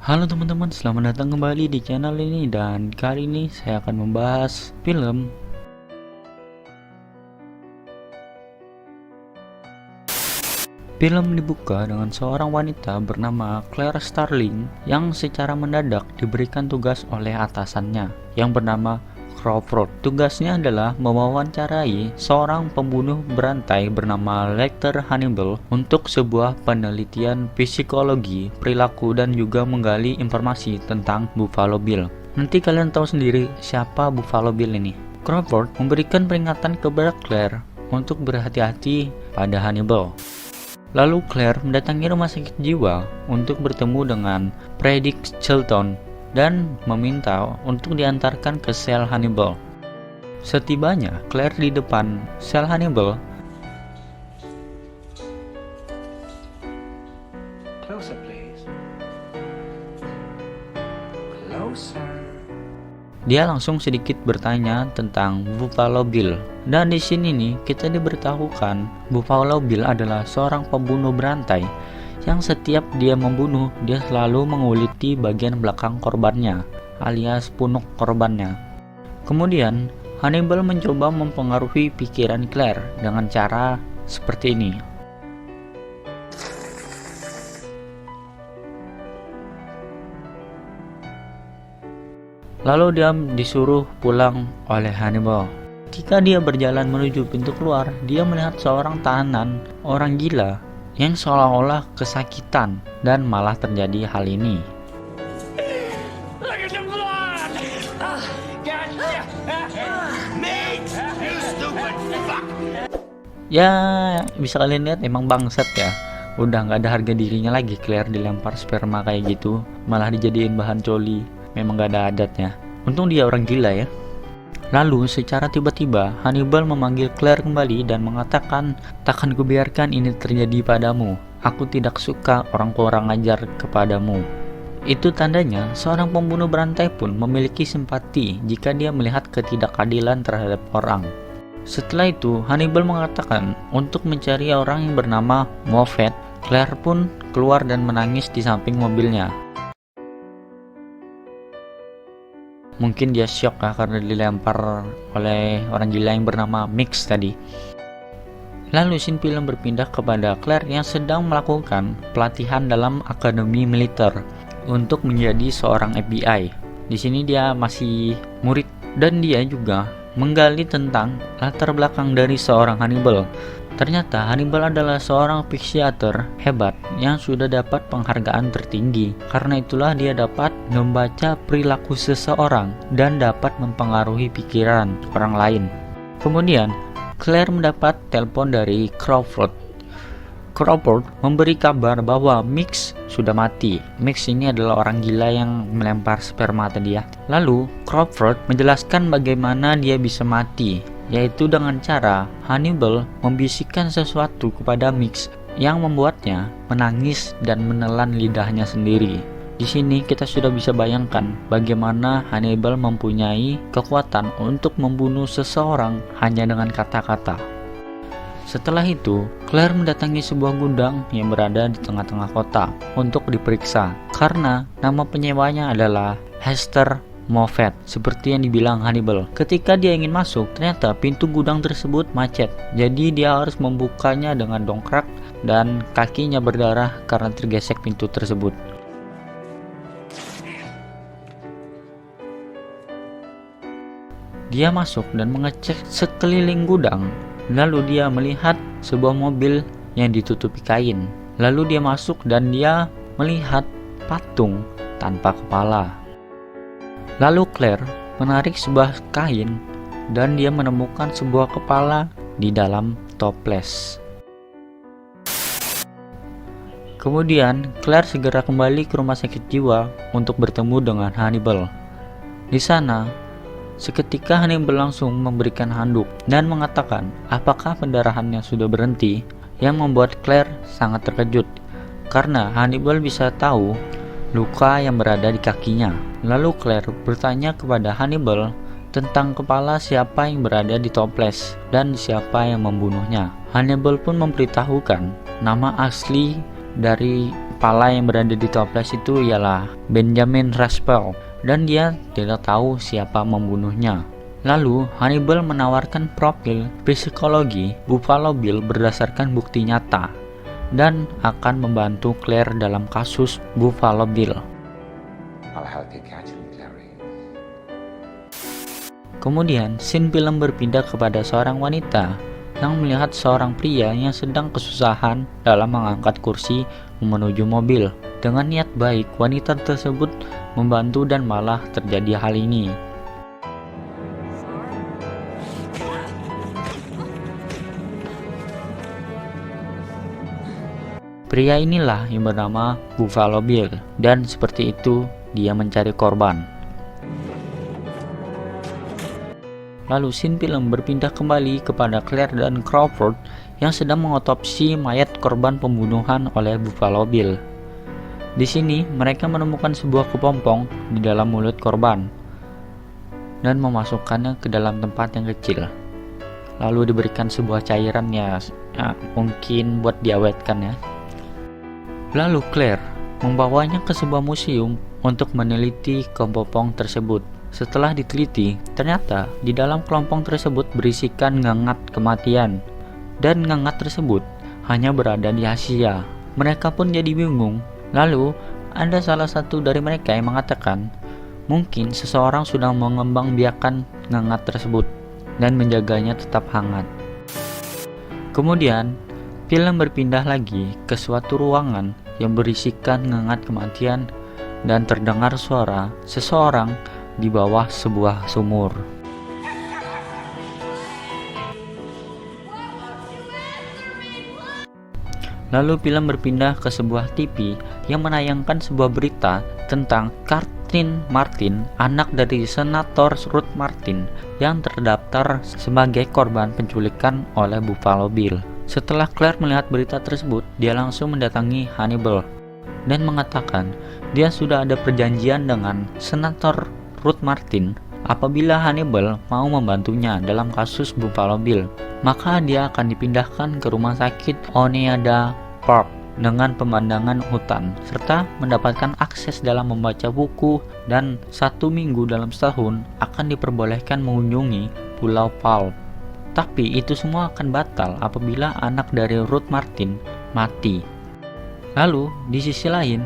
Halo teman-teman, selamat datang kembali di channel ini dan kali ini saya akan membahas film. Film dibuka dengan seorang wanita bernama Claire Starling yang secara mendadak diberikan tugas oleh atasannya yang bernama Crawford. Tugasnya adalah mewawancarai seorang pembunuh berantai bernama Lecter Hannibal untuk sebuah penelitian psikologi, perilaku, dan juga menggali informasi tentang Buffalo Bill. Nanti kalian tahu sendiri siapa Buffalo Bill ini. Crawford memberikan peringatan kepada Claire untuk berhati-hati pada Hannibal. Lalu Claire mendatangi rumah sakit jiwa untuk bertemu dengan Predict Chilton dan meminta untuk diantarkan ke sel Hannibal. Setibanya Claire di depan sel Hannibal, Closer, please. Closer. dia langsung sedikit bertanya tentang Buffalo Bill. Dan di sini nih kita diberitahukan Buffalo Bill adalah seorang pembunuh berantai yang setiap dia membunuh, dia selalu menguliti bagian belakang korbannya, alias punuk korbannya. Kemudian, Hannibal mencoba mempengaruhi pikiran Claire dengan cara seperti ini. Lalu dia disuruh pulang oleh Hannibal. Ketika dia berjalan menuju pintu keluar, dia melihat seorang tahanan, orang gila, yang seolah-olah kesakitan dan malah terjadi hal ini. Look at the blood! Gotcha! Mate! You stupid fuck! Ya, bisa kalian lihat emang bangsat ya. Udah nggak ada harga dirinya lagi Claire dilempar sperma kayak gitu, malah dijadiin bahan coli. Memang gak ada adatnya. Untung dia orang gila ya. Lalu secara tiba-tiba Hannibal memanggil Claire kembali dan mengatakan, "Takkan kubiarkan ini terjadi padamu. Aku tidak suka orang kurang ajar kepadamu." Itu tandanya seorang pembunuh berantai pun memiliki simpati jika dia melihat ketidakadilan terhadap orang. Setelah itu Hannibal mengatakan untuk mencari orang yang bernama Moffat. Claire pun keluar dan menangis di samping mobilnya. Mungkin dia syok ya karena dilempar oleh orang gila yang bernama Mix tadi. Lalu scene film berpindah kepada Claire yang sedang melakukan pelatihan dalam akademi militer untuk menjadi seorang FBI. Di sini dia masih murid dan dia juga menggali tentang latar belakang dari seorang Hannibal. Ternyata Hannibal adalah seorang psikiater hebat yang sudah dapat penghargaan tertinggi. Karena itulah dia dapat membaca perilaku seseorang dan dapat mempengaruhi pikiran orang lain. Kemudian, Claire mendapat telepon dari Crawford. Crawford memberi kabar bahwa Mix sudah mati. Mix ini adalah orang gila yang melempar sperma tadi ya. Lalu, Crawford menjelaskan bagaimana dia bisa mati, yaitu dengan cara Hannibal membisikkan sesuatu kepada Mix yang membuatnya menangis dan menelan lidahnya sendiri. Di sini kita sudah bisa bayangkan bagaimana Hannibal mempunyai kekuatan untuk membunuh seseorang hanya dengan kata-kata. Setelah itu, Claire mendatangi sebuah gudang yang berada di tengah-tengah kota untuk diperiksa karena nama penyewanya adalah Hester Moffat, seperti yang dibilang Hannibal. Ketika dia ingin masuk, ternyata pintu gudang tersebut macet. Jadi dia harus membukanya dengan dongkrak dan kakinya berdarah karena tergesek pintu tersebut. Dia masuk dan mengecek sekeliling gudang. Lalu dia melihat sebuah mobil yang ditutupi kain. Lalu dia masuk dan dia melihat patung tanpa kepala. Lalu Claire menarik sebuah kain dan dia menemukan sebuah kepala di dalam toples. Kemudian Claire segera kembali ke rumah sakit jiwa untuk bertemu dengan Hannibal. Di sana, seketika Hannibal langsung memberikan handuk dan mengatakan apakah pendarahannya sudah berhenti, yang membuat Claire sangat terkejut karena Hannibal bisa tahu luka yang berada di kakinya. Lalu Claire bertanya kepada Hannibal tentang kepala siapa yang berada di toples dan siapa yang membunuhnya. Hannibal pun memberitahukan nama asli dari kepala yang berada di toples itu ialah Benjamin Raspail, dan dia tidak tahu siapa membunuhnya. Lalu Hannibal menawarkan profil psikologi Buffalo Bill berdasarkan bukti nyata dan akan membantu Claire dalam kasus Buffalo Bill. I'll help you catch him, Clarice. Kemudian scene film berpindah kepada seorang wanita yang melihat seorang pria yang sedang kesusahan dalam mengangkat kursi menuju mobil. Dengan niat baik, wanita tersebut membantu dan malah terjadi hal ini. Pria inilah yang bernama Buffalo Bill, dan seperti itu dia mencari korban. Lalu scene film berpindah kembali kepada Claire dan Crawford yang sedang mengotopsi mayat korban pembunuhan oleh Buffalo Bill. Di sini mereka menemukan sebuah kepompong di dalam mulut korban dan memasukkannya ke dalam tempat yang kecil. Lalu diberikan sebuah cairan ya mungkin buat diawetkan ya. Lalu Claire membawanya ke sebuah museum untuk meneliti kepompong tersebut. Setelah diteliti, ternyata di dalam kelompong tersebut berisikan ngengat kematian, dan ngengat tersebut hanya berada di Asia. Mereka pun jadi bingung. Lalu ada salah satu dari mereka yang mengatakan mungkin seseorang sudah mengembangbiakan ngengat tersebut dan menjaganya tetap hangat. Kemudian film berpindah lagi ke suatu ruangan yang berisikan ngengat kematian dan terdengar suara seseorang di bawah sebuah sumur. Lalu film berpindah ke sebuah TV yang menayangkan sebuah berita tentang Catherine Martin, anak dari Senator Ruth Martin yang terdaftar sebagai korban penculikan oleh Buffalo Bill. Setelah Claire melihat berita tersebut, dia langsung mendatangi Hannibal dan mengatakan dia sudah ada perjanjian dengan Senator Ruth Martin. Apabila Hannibal mau membantunya dalam kasus Buffalo Bill, maka dia akan dipindahkan ke rumah sakit Oneida Park dengan pemandangan hutan, serta mendapatkan akses dalam membaca buku, dan 1 minggu dalam setahun akan diperbolehkan mengunjungi Pulau Pulp. Tapi itu semua akan batal apabila anak dari Ruth Martin mati. Lalu di sisi lain,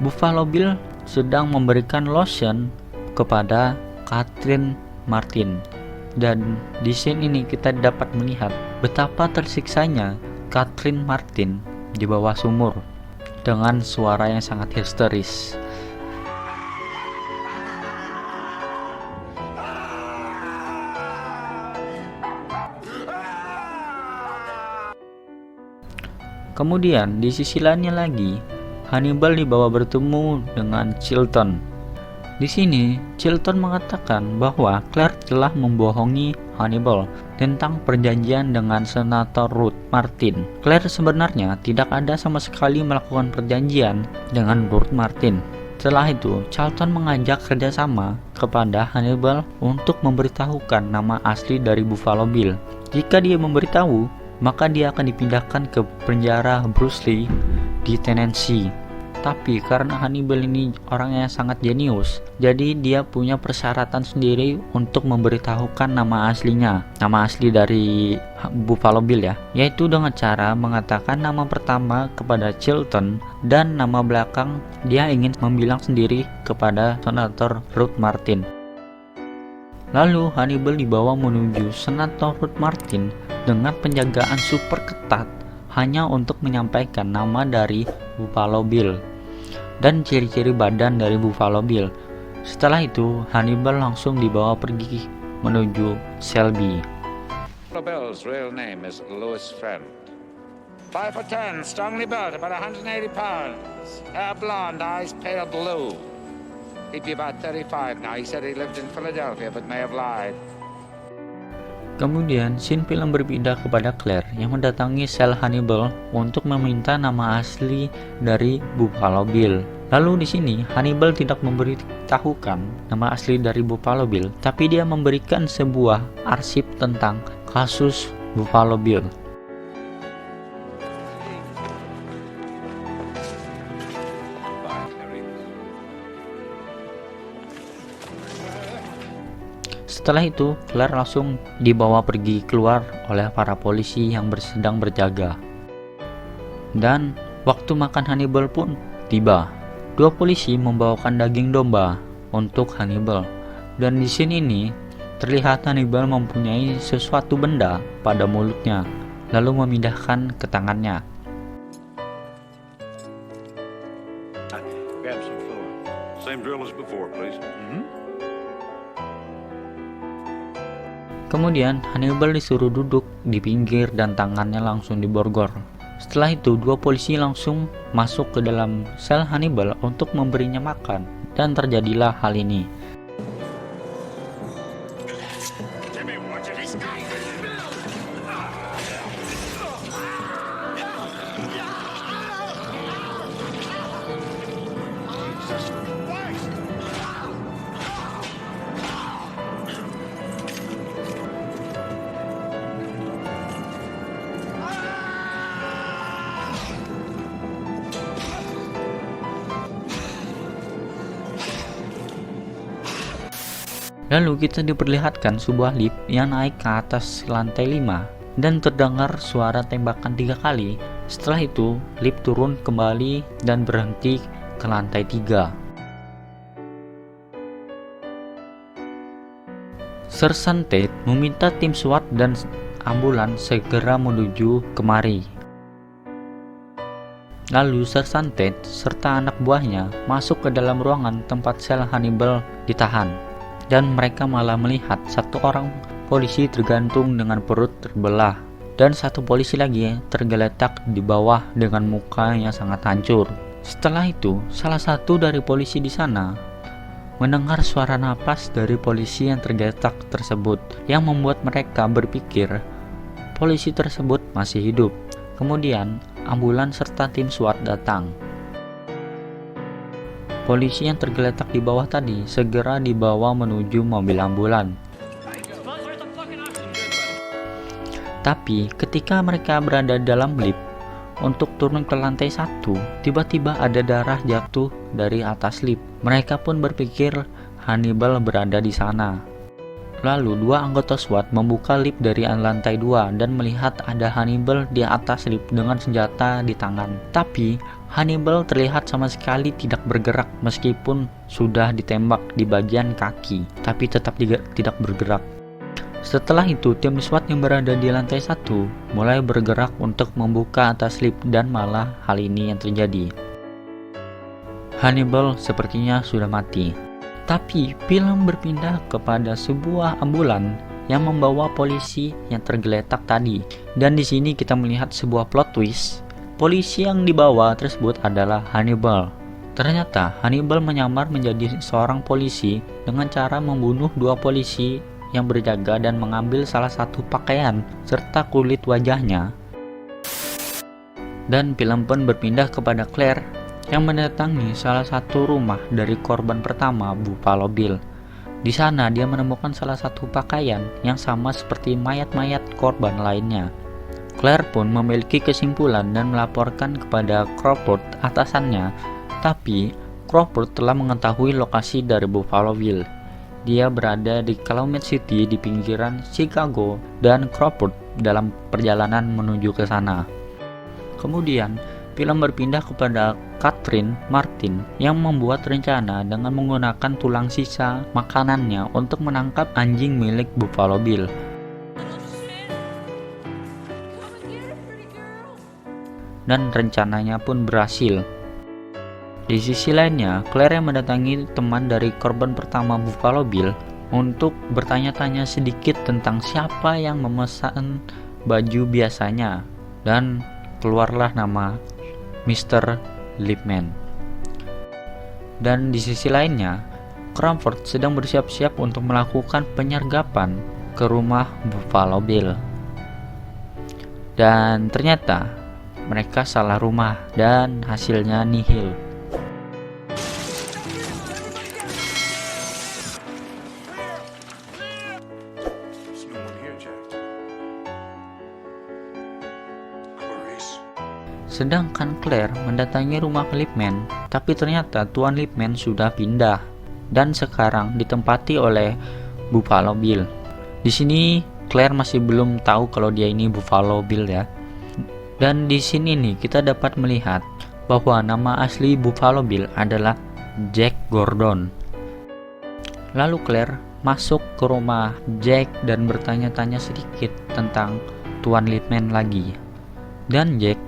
Buffalo Bill sedang memberikan lotion kepada Catherine Martin, dan di scene ini kita dapat melihat betapa tersiksanya Catherine Martin di bawah sumur dengan suara yang sangat histeris. Kemudian di sisi lainnya lagi, Hannibal dibawa bertemu dengan Chilton. Di sini, Chilton mengatakan bahwa Claire telah membohongi Hannibal tentang perjanjian dengan Senator Ruth Martin. Claire sebenarnya tidak ada sama sekali melakukan perjanjian dengan Ruth Martin. Setelah itu, Chilton mengajak kerjasama kepada Hannibal untuk memberitahukan nama asli dari Buffalo Bill. Jika dia memberitahu, maka dia akan dipindahkan ke penjara Bruce Lee di Tennessee. Tapi karena Hannibal ini orang yang sangat jenius, jadi dia punya persyaratan sendiri untuk memberitahukan nama aslinya, nama asli dari Buffalo Bill ya, yaitu dengan cara mengatakan nama pertama kepada Chilton dan nama belakang dia ingin membilang sendiri kepada Senator Ruth Martin. Lalu Hannibal dibawa menuju Senator Ruth Martin dengan penjagaan super ketat hanya untuk menyampaikan nama dari Buffalo Bill dan ciri-ciri badan dari Buffalo Bill. Setelah itu, Hannibal langsung dibawa pergi menuju Selby. Buffalo Bill's real name is Louis Friend. 5'10", strongly built, about 180 pounds. Hair blonde, eyes pale blue. He'd be about 35 now. He said he lived in Philadelphia but may have lied. Kemudian, scene film berpindah kepada Claire yang mendatangi sel Hannibal untuk meminta nama asli dari Buffalo Bill. Lalu di sini Hannibal tidak memberitahukan nama asli dari Buffalo Bill, tapi dia memberikan sebuah arsip tentang kasus Buffalo Bill. Setelah itu, Claire langsung dibawa pergi keluar oleh para polisi yang sedang berjaga. Dan waktu makan Hannibal pun tiba. Dua polisi membawakan daging domba untuk Hannibal. Dan di sini nih terlihat Hannibal mempunyai sesuatu benda pada mulutnya, lalu memindahkan ke tangannya. Grab some food. Same drill as before, please. Kemudian Hannibal disuruh duduk di pinggir dan tangannya langsung diborgol. Setelah itu, dua polisi langsung masuk ke dalam sel Hannibal untuk memberinya makan, dan terjadilah hal ini. Lalu kita diperlihatkan sebuah lift yang naik ke atas lantai 5 dan terdengar suara tembakan 3 kali. Setelah itu, lift turun kembali dan berhenti ke lantai 3. Sersan Tate meminta tim SWAT dan ambulan segera menuju kemari. Lalu Sersan Tate serta anak buahnya masuk ke dalam ruangan tempat sel Hannibal ditahan. Dan mereka malah melihat satu orang polisi tergantung dengan perut terbelah dan satu polisi lagi tergeletak di bawah dengan muka yang sangat hancur. Setelah itu, salah satu dari polisi di sana mendengar suara napas dari polisi yang tergeletak tersebut yang membuat mereka berpikir polisi tersebut masih hidup. Kemudian, ambulans serta tim SWAT datang. Polisi yang tergeletak di bawah tadi segera dibawa menuju mobil ambulan. Tapi ketika mereka berada dalam lift untuk turun ke lantai 1, tiba-tiba ada darah jatuh dari atas lift. Mereka pun berpikir Hannibal berada di sana. Lalu dua anggota SWAT membuka lift dari lantai 2 dan melihat ada Hannibal di atas lift dengan senjata di tangan. Tapi Hannibal terlihat sama sekali tidak bergerak meskipun sudah ditembak di bagian kaki, tapi tetap tidak bergerak. Setelah itu, tim SWAT yang berada di lantai 1 mulai bergerak untuk membuka atas lift dan malah hal ini yang terjadi. Hannibal sepertinya sudah mati. Tapi film berpindah kepada sebuah ambulan yang membawa polisi yang tergeletak tadi. Dan di sini kita melihat sebuah plot twist. Polisi yang dibawa tersebut adalah Hannibal. Ternyata Hannibal menyamar menjadi seorang polisi dengan cara membunuh dua polisi yang berjaga dan mengambil salah satu pakaian serta kulit wajahnya. Dan film pun berpindah kepada Claire yang mendatangi salah satu rumah dari korban pertama, Buffalo Bill. Di sana dia menemukan salah satu pakaian yang sama seperti mayat-mayat korban lainnya. Claire pun memiliki kesimpulan dan melaporkan kepada Crawford atasannya, tapi Crawford telah mengetahui lokasi dari Buffalo Bill. Dia berada di Calumet City di pinggiran Chicago dan Crawford dalam perjalanan menuju ke sana. Kemudian film berpindah kepada Catherine Martin yang membuat rencana dengan menggunakan tulang sisa makanannya untuk menangkap anjing milik Buffalo Bill. Dan rencananya pun berhasil. Di sisi lainnya, Claire yang mendatangi teman dari korban pertama Buffalo Bill untuk bertanya-tanya sedikit tentang siapa yang memesan baju biasanya, dan keluarlah nama Mr. Lipman. Dan di sisi lainnya, Crawford sedang bersiap-siap untuk melakukan penyergapan ke rumah Buffalo Bill. Dan ternyata mereka salah rumah dan hasilnya nihil. Sedangkan Claire mendatangi rumah Lipman, tapi ternyata Tuan Lipman sudah pindah dan sekarang ditempati oleh Buffalo Bill. Di sini Claire masih belum tahu kalau dia ini Buffalo Bill ya. Dan di sini nih kita dapat melihat bahwa nama asli Buffalo Bill adalah Jack Gordon. Lalu Claire masuk ke rumah Jack dan bertanya-tanya sedikit tentang Tuan Lippman lagi. Dan Jack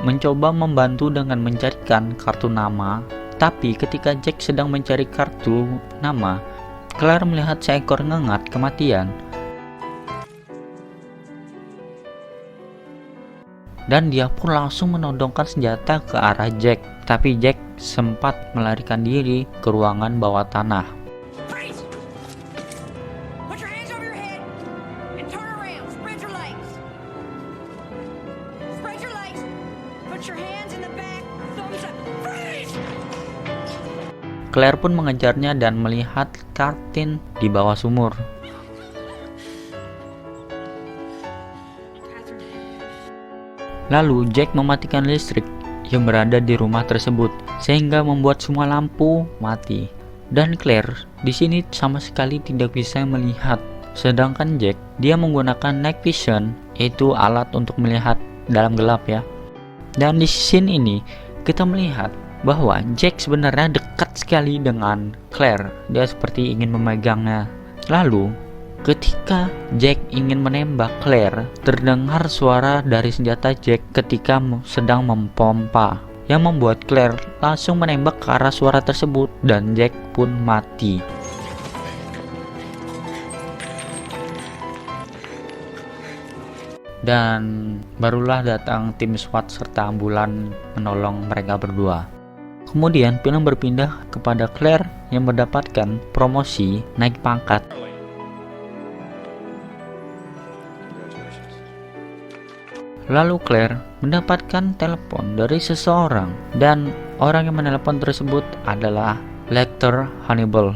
mencoba membantu dengan mencarikan kartu nama. Tapi ketika Jack sedang mencari kartu nama, Claire melihat seekor ngengat kematian. Dan dia pun langsung menodongkan senjata ke arah Jack. Tapi Jack sempat melarikan diri ke ruangan bawah tanah. Freeze! Put your hands over your head and turn around. Spread your legs. Spread your legs. Put your hands in the back. Thumbs up. Freeze! Claire pun mengejarnya dan melihat Kartin di bawah sumur. Lalu Jack mematikan listrik yang berada di rumah tersebut sehingga membuat semua lampu mati. Dan Claire di sini sama sekali tidak bisa melihat. Sedangkan Jack dia menggunakan night vision, yaitu alat untuk melihat dalam gelap ya. Dan di scene ini kita melihat bahwa Jack sebenarnya dekat sekali dengan Claire. Dia seperti ingin memegangnya. Lalu ketika Jack ingin menembak Claire, terdengar suara dari senjata Jack ketika sedang mempompa, yang membuat Claire langsung menembak ke arah suara tersebut dan Jack pun mati. Dan barulah datang tim SWAT serta ambulan menolong mereka berdua. Kemudian film berpindah kepada Claire yang mendapatkan promosi naik pangkat. Lalu Claire mendapatkan telepon dari seseorang dan orang yang menelepon tersebut adalah Lecter Hannibal.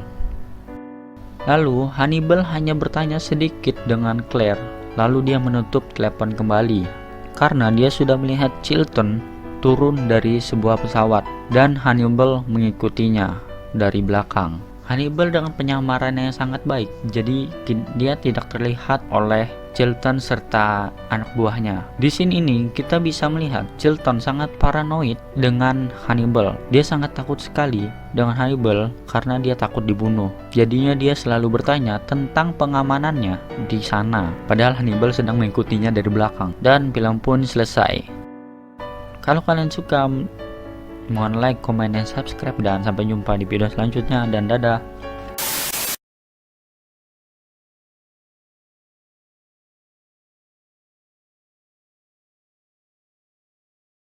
Lalu Hannibal hanya bertanya sedikit dengan Claire, lalu dia menutup telepon kembali karena dia sudah melihat Chilton turun dari sebuah pesawat dan Hannibal mengikutinya dari belakang. Hannibal dengan penyamaran yang sangat baik, jadi dia tidak terlihat oleh Chilton serta anak buahnya. Di sini ini kita bisa melihat Chilton sangat paranoid dengan Hannibal. Dia sangat takut sekali dengan Hannibal karena dia takut dibunuh. Jadinya dia selalu bertanya tentang pengamanannya di sana. Padahal Hannibal sedang mengikutinya dari belakang. Dan film pun selesai. Kalau kalian suka, mohon like, komen, dan subscribe. Dan sampai jumpa di video selanjutnya. Dan dadah.